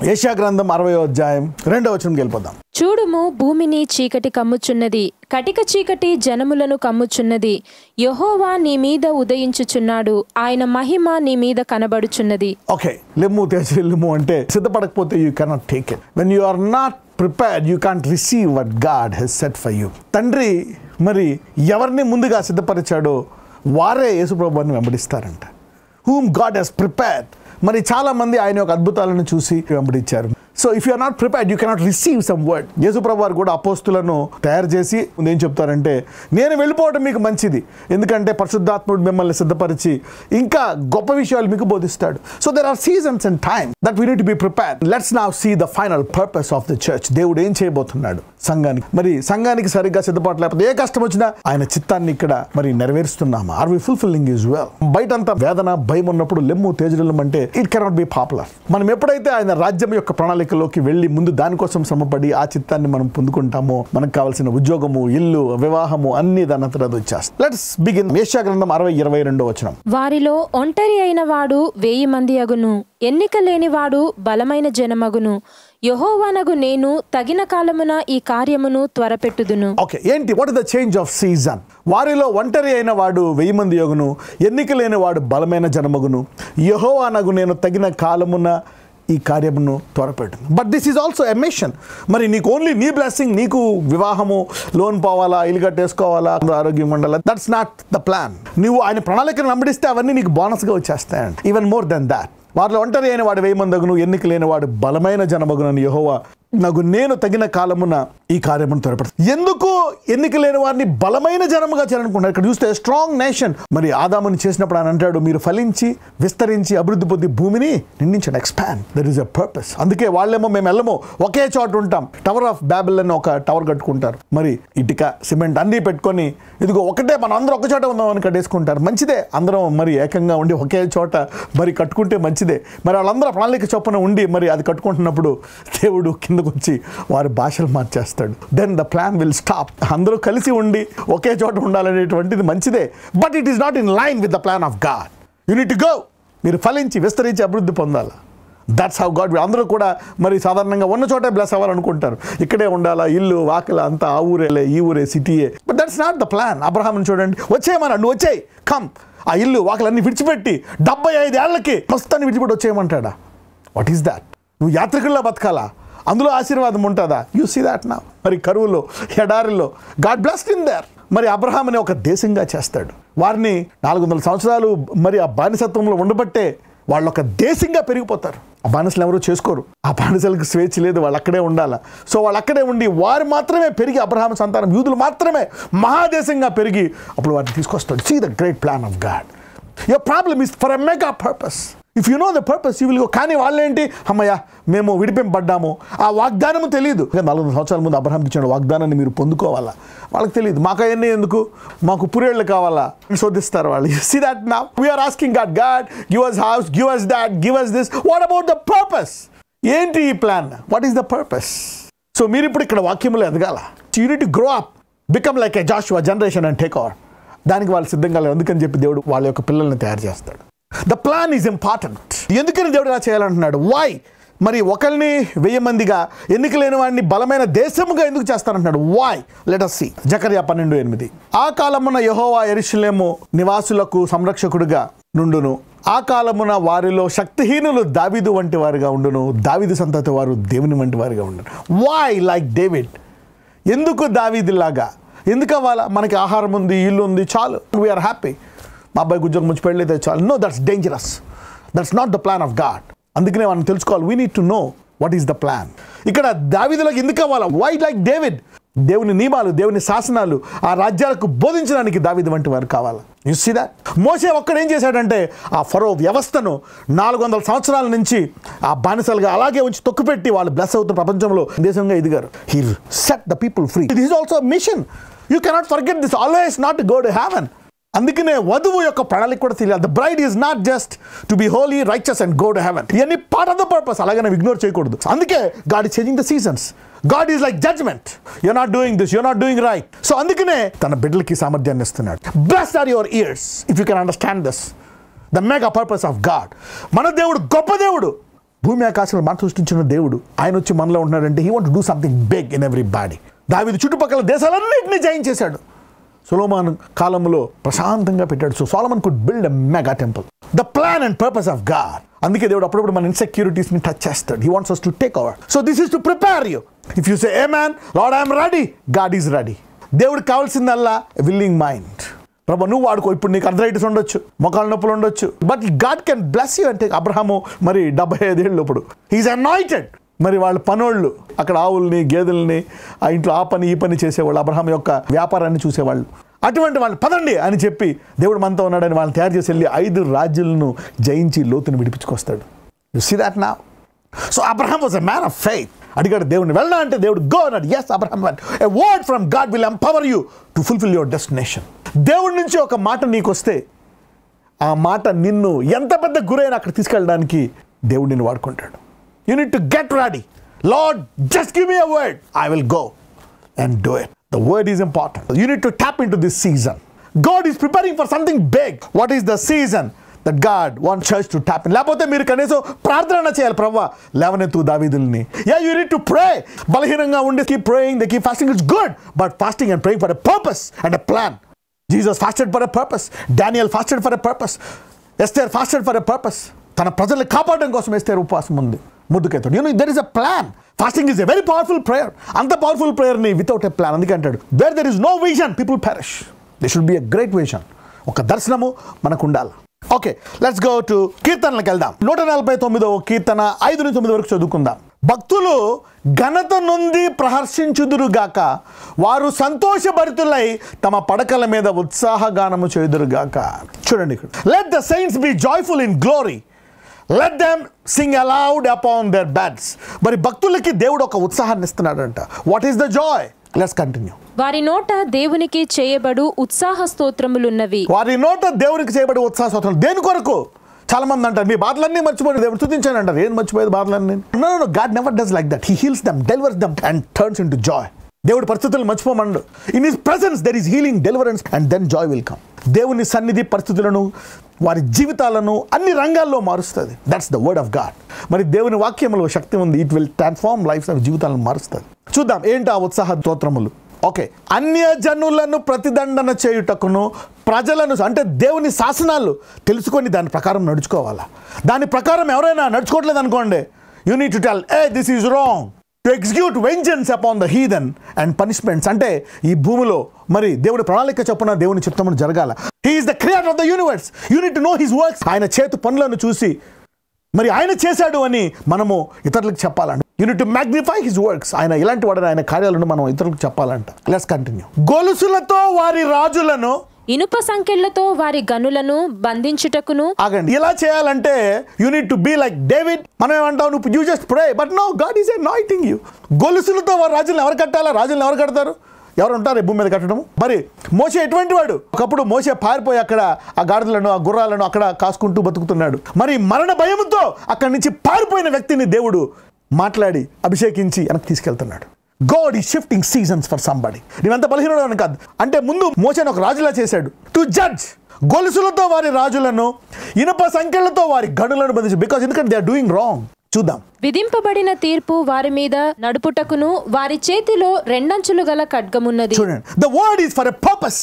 యెషయా గ్రంథం 60వ అధ్యాయం 2వ వచనంకి వెళ్ళిపోదాం. చూడుము, భూమిని చీకటి కమ్ముచున్నది, కటిక చీకటి జనములను కమ్ముచున్నది. యెహోవా నీ మీద ఉదయించుచున్నాడు, ఆయన మహిమ నీ మీద కనబడుచున్నది. ఓకే, లెమ్ము తేజరిల్లుము అంటే సిద్ధపడకపోతే you cannot take it. When you are not prepared you can't receive what God has set for you. తండ్రి మరి ఎవరిని ముందుగా సిద్ధపరిచాడో వారే యేసుప్రభువుని వెంబడిస్తారంట. whom God has prepared. మరి చాలా మంది ఆయన యొక్క అద్భుతాలను చూసి వెంబడించారు. So if you are not prepared you cannot receive some word. యేసుప్రభు వారు కూడా అపోస్తులను తయారు చేసి ఏం చెప్తారంటే, నేను వెళ్ళిపోవడం మీకు మంచిది, ఎందుకంటే పరిశుద్ధాత్ముడు మిమ్మల్ని సిద్ధపరిచి ఇంకా గొప్ప విషయాలు మీకు బోధిస్తాడు. So there are seasons and time that we need to be prepared. Let's now see the final purpose of the church. దేవుడు ఏం చేయబోతున్నాడు సంఘానికి. మరి సంఘానికి సరిగ్గా సిద్ధపాటు లేకపోతే ఏ కష్టం వచ్చినా ఆయన చిత్తాన్ని ఇక్కడ మరి నెరవేరుస్తున్నామా? Are we fulfilling his will? బయటంతా వేదన భయం ఉన్నప్పుడు లెమ్ము తేజరిల్లం అంటే ఇట్ కెనాట్ బి పాపులర్. మనం ఎప్పుడైతే ఆయన రాజ్యం యొక్క ప్రణాళికలోకి వెళ్ళి ముందు దానికోసం శ్రమపడి ఆ చిత్తాన్ని మనం పొందుకుంటామో, మనకు కావాల్సిన ఉద్యోగము, ఇల్లు, వివాహము అన్ని దానంతట అది వచ్చేస్తాయి. Let's begin. యెషయా గ్రంథం 60:22 వచనం. వారిలో ఒంటరి అయిన వాడు 1000 మంది అగును, ఎన్నిక లేనివాడు బలమైన జనమగును. యెహోవానగు నేను తగిన కాలమున ఈ కార్యమును త్వరపెట్టుదును. ఓకే, ఏంటి what is the change of season? వారిలో ఒంటరి అయిన వాడు 1000 మంది యగును, ఎన్నిక లేని వాడు బలమైన జనమగును. యెహోవానగు నేను తగిన కాలమున ఈ కార్యమును త్వరపెట్టును. But this is also a mission. మరి నీకు ఓన్లీ నీ బ్లెస్సింగ్, నీకు వివాహము, లోన్ పోవాలా, ఇల్లు కట్టేసుకోవాలా, ఆరోగ్యం ఉండాలా, దట్స్ నాట్ ద ప్లాన్. నువ్వు ఆయన ప్రణాళికను వెంబడిస్తే అవన్నీ నీకు బోనస్గా వచ్చేస్తాయంట. Even more than that. వారిలో ఒంటరి అయిన వాడు 1000 మంది అగును, ఎన్నిక లేని వాడు బలమైన జనమగునని యెహోవా నాకు నేను తగిన కాలమున ఈ కార్యమును త్వరపెడతాను. ఎందుకు ఎన్నిక లేని వారిని బలమైన జనముగా చేయాలనుకుంటున్నారు? ఇక్కడ చూస్తే స్ట్రాంగ్ నేషన్. మరి ఆదాముని చేసినప్పుడు ఆయన అంటాడు, మీరు ఫలించి విస్తరించి అభివృద్ధి పొంది భూమిని నిండించండి. Expand. There is a purpose. అందుకే వాళ్ళేమో మేము వెళ్ళము, ఒకే చోట ఉంటాం. టవర్ ఆఫ్ బ్యాబిల్ అని ఒక టవర్ కట్టుకుంటారు. మరి ఇటుక సిమెంట్ అన్నీ పెట్టుకొని ఇదిగో ఒకటే మనం అందరూ ఒక చోట ఉందామని కట్టేసుకుంటారు. మంచిదే, అందరం మరి ఏకంగా ఉండి ఒకే చోట మరి కట్టుకుంటే మంచిదే. మరి వాళ్ళందరూ ప్రణాళిక చొప్పున ఉండి మరి అది కట్టుకుంటున్నప్పుడు దేవుడు కిందకు వచ్చి వారి భాషలు మార్చేస్తాడు. Then the plan will stop. అందరూ కలిసి ఉండి ఒకే చోట ఉండాలనేటువంటిది మంచిదే. But it is not in line with the plan of God. You need to go. మీరు ఫలించి విస్తరించి అభివృద్ధి పొందాలి. That's how God. అందరూ కూడా మరి సాధారణంగా ఉన్న చోటే బ్లెస్ అవ్వాలనుకుంటారు. ఇక్కడే ఉండాలా, ఇల్లు వాకిల అంతా ఆ ఊరేలే, ఈ ఊరే, సిటీయే. But that's not the plan. అబ్రహాంని చూడండి, వచ్చేయమన్నాడు, నువ్వు వచ్చేయి, కమ్. ఆ ఇల్లు వాకిలన్నీ విడిచిపెట్టి 75 ఏళ్లకి మొత్తాన్ని విడిచిపెట్టి వచ్చేయమంటాడా? What is that? నువ్వు యాత్రికుల్లా బతకాలా? అందులో ఆశీర్వాదం ఉంటుందా? యూ సీ దాట్ నా. మరి కరువులో, ఎడారిలో గాడ్ బ్లెస్డ్ ఇన్ దేర్. మరి అబ్రహాంని ఒక దేశంగా చేస్తాడు. వారిని 400 సంవత్సరాలు మరి ఆ బానిసత్వంలో ఉండబట్టే వాళ్ళు ఒక దేశంగా పెరిగిపోతారు. ఆ బానిసలు ఎవరూ చేసుకోరు. ఆ బానిసలకు స్వేచ్ఛ లేదు, వాళ్ళు అక్కడే ఉండాలి. సో వాళ్ళు అక్కడే ఉండి వారు మాత్రమే పెరిగి, అబ్రహాం సంతానం యూదులు మాత్రమే మహాదేశంగా పెరిగి అప్పుడు వారిని తీసుకొస్తాడు. See the great plan of God. Your problem is for a mega purpose. If you know the purpose you will go. కానీ వాళ్ళేంటి, అమ్మయ్య మేము విడిపింపబడ్డాము, ఆ వాగ్దానము తెలియదు. 400 సంవత్సరాల ముందు అబ్రహాంకి ఇచ్చిన వాగ్దానాన్ని మీరు పొందుకోవాలా? వాళ్ళకి తెలియదు. మాకు అవన్నీ ఎందుకు, మాకు పురేళ్ళు కావాలా శోధిస్తారు వాళ్ళు. See that now we're asking God, God give us house, give us that, give us this. What about the purpose? ఏంటి ఈ plan? What is the purpose? So మీరు ఇప్పుడు ఇక్కడ వాక్యంలో ఎదగాల. You need to grow up, become like a Joshua generation and take over. దానికి వాళ్ళు సిద్ధంగా లేదు. అందుకని చెప్పి దేవుడు వాళ్ళ యొక్క పిల్లల్ని తయారు చేస్తాడు. The plan is important. ఎందుకని దేవుడు ఇలా చేయాలంటున్నాడు? వై? మరి ఒకరిని 1000 మందిగా, ఎన్నిక లేని వాడిని బలమైన దేశముగా ఎందుకు చేస్తానంటున్నాడు? వై? Let us see. జకర్యా 12:8. ఆ కాలమున యెహోవా యెరూషలేము నివాసులకు సంరక్షకుడుగా నుండును. ఆ కాలమున వారిలో శక్తిహీనులు దావీదు వంటి వారిగా ఉండును. దావీదు సంతతి వారు దేవుని వంటి వారిగా ఉండును. Why like David? ఎందుకు దావీదులాగా? ఎందుకు అవ్వాలా? మనకి ఆహారం ఉంది, ఇల్లు ఉంది, చాలు, వీఆర్ హ్యాపీ. మా అబ్బాయికి ఉద్యోగం వచ్చి పెళ్ళైతే చాలు. No, that's dangerous. That's not the plan of God. అందుకనే మనం తెలుసుకోవాలి. We need to know what is the plan. ఇక్కడ దావీదులకు ఎందుకు అవ్వాలా? Why like David? దేవుని నియమాలు, దేవుని శాసనాలు ఆ రాజ్యాలకు బోధించడానికి దావీదు వంటి వారు కావాలా? You see that. మోషే ఒక్కడేం చేశాడంటే ఆ ఫరో వ్యవస్థను 400 సంవత్సరాల నుంచి ఆ బానిసలుగా అలాగే ఉంచి తొక్కుపెట్టి వాళ్ళు బ్లెస్ అవుతున్న ప్రపంచంలో దేశంగా ఎదిగారు. He set the people free. This is also mission. You cannot forget this. Always not to go to heaven. అందుకనే వధువు యొక్క ప్రణాళిక కూడా తెలియాలి. The bride is not just to be holy, righteous and go to heaven. ఇవన్నీ part of the purpose. అలాగే ignore చేయకూడదు. అందుకే God is changing the seasons. God is like judgement. You're not doing this, you're not doing right. So అందుకనే తన బిడ్డలకి సామర్థ్యాన్ని ఇస్తున్నాడు. Blessed are your years if you can understand this, the mega purpose of God. మన దేవుడు గొప్ప దేవుడు. భూమి ఆకాశాలను మనం సృష్టించిన దేవుడు ఆయన వచ్చి మనలో ఉంటున్నాడంటే he want to do something big in everybody. దావీదు చుట్టుపక్కల దేశాలన్నింటినీ జయించేశాడు. సొలొమోన్ కాలంలో ప్రశాంతంగా పెట్టాడు. So Solomon could build a mega temple. The plan and purpose of God. అందుకే దేవుడు అప్పుడప్పుడు మన ఇన్సెక్యూరిటీస్ని టచ్ చేస్తాడు. He wants us to take over. So this is to prepare you. If you say amen, Lord I am ready, God is ready. దేవుడికి కావాల్సిందల్లా willing mind. ప్రభు నువ్వు వాడుకో. ఇప్పుడు నీకు అర్థరైటిస్ ఉండొచ్చు, మొక్కల నొప్పులు ఉండొచ్చు, but God can bless you. అంటే అబ్రహాము మరి 75 ఏళ్ళు ఇప్పుడు హీఈస్ అనాయింటెడ్. మరి వాళ్ళ పనోళ్ళు అక్కడ ఆవుల్ని గేదెల్ని ఆ ఇంట్లో ఆ పని ఈ పని చేసేవాళ్ళు, అబ్రహాం యొక్క వ్యాపారాన్ని చూసేవాళ్ళు. అటువంటి వాళ్ళు పదండి అని చెప్పి దేవుడు మనతో ఉన్నాడని వాళ్ళని తయారు చేసి వెళ్ళి 5 రాజ్యాలను జయించి లోతుని విడిపించుకొస్తాడు. You see that now. So Abraham was a man of faith. అడిగాడు దేవుడిని, వెళ్ళా అంటే దేవుడు గో అన్నాడు. Yes Abraham went. A word from God will empower you to fulfil your destination. దేవుడి నుంచి ఒక మాట నీకు వస్తే ఆ మాట నిన్ను ఎంత పెద్ద గురైనా అక్కడ తీసుకెళ్ళడానికి దేవుడు నిన్ను వాడుకుంటాడు. You need to get ready. Lord, just give me a word. I will go and do it. The word is important. You need to tap into this season. God is preparing for something big. What is the season that God wants church to tap in? లేకపోతే మీరు కనీసం ప్రార్థన చేయాలి. ప్రభువా లేవనెత్తు దావీదుల్ని. Yeah, you need to pray. బలహీనంగా ఉండి keep praying, they keep fasting. It's good. But fasting and praying for a purpose and a plan. Jesus fasted for a purpose. Daniel fasted for a purpose. Esther fasted for a purpose. తన ప్రజల్ని కాపాడడం కోసం Esther ఉపవాసం ఉంది. ముద్దుకెత్తాడు. You know there is a plan. Fasting is a very powerful prayer. అంత powerful ప్రేయర్ని without a plan. అందుకే అంటాడు where there is no vision people perish. They should be a great vision. ఒక దర్శనము మనకు ఉండాలి. ఓకే, లెట్స్ గో టు కీర్తనలకు వెళ్దాం. 149వ కీర్తన 5-9 వరకు చదువుకుందాం. భక్తులు ఘనత నొంది ప్రహర్షించుదురుగాక, వారు సంతోషభరితులై తమ పడకల మీద ఉత్సాహగానము చేయుదురుగాక. చూడండి ఇక్కడ, let the saints B joyful in glory, let them sing aloud upon their beds. మరి భక్తులకి దేవుడు ఒక ఉత్సాహాన్ని ఇస్తున్నాడంట. What is the joy? Let's continue. వారి నోట దేవునికి చేయబడు ఉత్సాహ స్తోత్రములున్నవి. వారి నోట దేవునికి చేయబడి ఉత్సాహ స్తోత్రం. దేని కొరకు? చాలా మంది అంటారు మీ బాధలన్నీ మర్చిపోయి దేవుడు స్తుతించాను అంటారు. ఏం మర్చిపోయేది బాధలన్నీ? No no, God never does like that. He heals them, delivers them and turns into joy. దేవుడి పరిస్థితులను మర్చిపోమండు. In his presence there is healing, deliverance and then joy will come. దేవుని సన్నిధి పరిస్థితులను, వారి జీవితాలను అన్ని రంగాల్లో మారుస్తుంది. That's the word of God. మరి దేవుని వాక్యంలో శక్తి ఉంది. ఇట్ విల్ ట్రాన్స్ఫార్మ్ లైఫ్, జీవితాలను మారుస్తుంది. చూద్దాం ఏంటి ఆ ఉత్సాహ స్తోత్రములు. ఓకే, అన్యజనులను ప్రతిదండన చేయుటకును ప్రజలను, అంటే దేవుని శాసనాలు తెలుసుకొని దాని ప్రకారం నడుచుకోవాలా. దాని ప్రకారం ఎవరైనా నడుచుకోవట్లేదు అనుకోండి, you need to tell a this is wrong. To execute vengeance upon the heathen and punishments. అంటే ఈ భూమిలో మరి దేవుడి ప్రణాళిక చొప్పున దేవుని చిత్తమును జరగాల. He is the creator of the universe. You need to no his works. ఆయన చేతు పనులను చూసి మరి ఆయన చేశాడు అని మనము ఇతరులకు చెప్పాలంట. You need to magnify his works. ఆయన ఇలాంటి వాడని, ఆయన కార్యాలను మనం ఇతరులకు చెప్పాలంట. Let's continue. గొలుసులతో వారి రాజులను, ఇనుప సంకెళ్లతో వారి గనులను బంధించుటకును. ఆగండి, ఇలా చేయాలంటే you need to be like David. మనం ఏమంటాం, నువ్వు you just pray, but no, God is anointing you. గొలుసులతో వారి రాజులను ఎవరు కట్టాలా? రాజులను ఎవరు కడతారు? ఎవరు ఉంటారు ఈ భూమి మీద కట్టడం? మరి మోషే ఎటువంటి వాడు? ఒకప్పుడు మోషే పారిపోయి అక్కడ ఆ గాడిదలను, ఆ గుర్రాలను అక్కడ కాసుకుంటూ బతుకుతున్నాడు. మరి మరణ భయంతో అక్కడి నుంచి పారిపోయిన వ్యక్తిని దేవుడు మాట్లాడి అభిషేకించి వెనక్కి తీసుకెళ్తున్నాడు. God is shifting seasons for somebody. నీవంత బలహీనుడు అని కాదు. అంటే ముందు మోషేను ఒక రాజులా చేశాడు. To judge. గొలుసులతో వారి రాజులను, ఇనుప సంకెళ్లతో వారి గనులను బంధించు. బికాజ్ ఎందుకంటే దే ఆర్ డూయింగ్ రాంగ్. చూద్దాం. విధింపబడిన తీర్పు వారి మీద నడుపుటకును వారి చేతిలో 2 అంచులు గల ఖడ్గమున్నది. చూడండి, the word is for a purpose.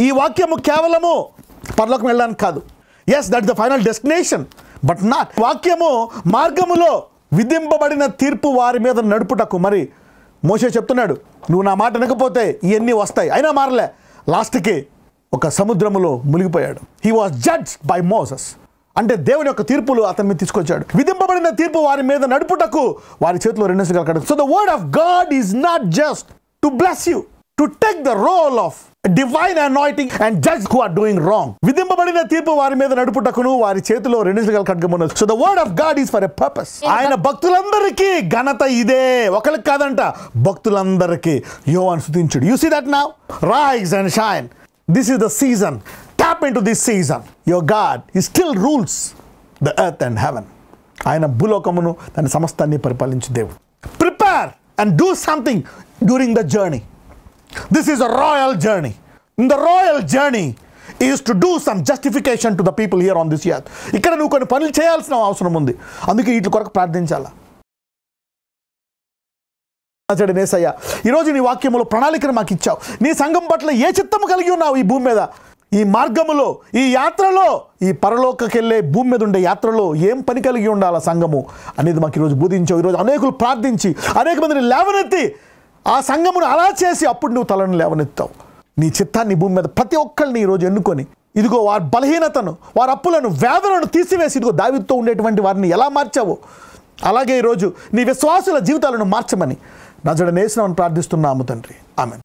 ఈ వాక్యము కేవలము పరలోకం వెళ్ళడానికి కాదు. Yes, that is the final destination, but not. వాక్యము మార్గములో విధింపబడిన తీర్పు వారి మీద నడుపుటకు. మరి మోషే చెప్తున్నాడు, నువ్వు నా మాట వినకపోతే ఇవన్నీ వస్తాయి. అయినా మారలే. లాస్ట్కి ఒక సముద్రములో మునిగిపోయాడు. He was judged by Moses. అంటే దేవుని యొక్క తీర్పులు అతని మీద తీసుకొచ్చాడు. విధింపబడిన తీర్పు వారి మీద నడుపుటకు వారి చేతిలో 2 అంచులు కలగడం. So the word of God is not just to bless you, to take the role of divine anointing and judge who are doing wrong. విధింపబడిన తీర్పు వారి మీద నడుపుటకును వారి చేతిలో 2 అంచులు గల ఖడ్గం ఉన్నది. So the word of God is for a purpose. ఆయన భక్తులందరికీ ఘనత ఇదే, ఒకరికి కాదంట, భక్తులందరికీ. యోహాను స్తుతించుడు. You see that now. Rise and shine. This is the season. Tap into this season. Your God, He still rules the earth and heaven. ఆయన భూలోకమును తన సమస్తాన్ని పరిపాలించే దేవుడు. Prepare and do something during the journey. This is a royal journey. In the royal journey, is to do some justification to the people here on this earth. ఇక్కడ నువ్వు కొన్ని పనులు చేయాల్సిన అవసరం ఉంది, అందుకే వీటి కొరకు ప్రార్థించాలా. నేసయ్య, ఈరోజు నీ వాక్యములో ప్రణాళికను మాకు ఇచ్చావు. నీ సంఘం పట్ల ఏ చిత్తము కలిగి ఉన్నావు ఈ భూమి మీద, ఈ మార్గములో, ఈ యాత్రలో, ఈ పరలోకకెళ్ళే భూమి మీద ఉండే యాత్రలో ఏం పని కలిగి ఉండాలా సంఘము అనేది మాకు ఈరోజు బోధించావు. ఈరోజు అనేకులు ప్రార్థించి అనేక మందిని లేవనెత్తి ఆ సంఘమును అలా చేసి అప్పుడు నువ్వు తలను లేవనెత్తావు. నీ చిత్తాన్ని భూమి మీద ప్రతి ఒక్కరిని ఈరోజు ఎన్నుకొని ఇదిగో వారి బలహీనతను, వారి అప్పులను, వేదనను తీసివేసి ఇదిగో దావీదుతో ఉండేటువంటి వారిని ఎలా మార్చావో అలాగే ఈరోజు నీ విశ్వాసుల జీవితాలను మార్చమని నజరేయుడైన యేసునామమున ప్రార్థిస్తున్నాము తండ్రి. ఆమేన్.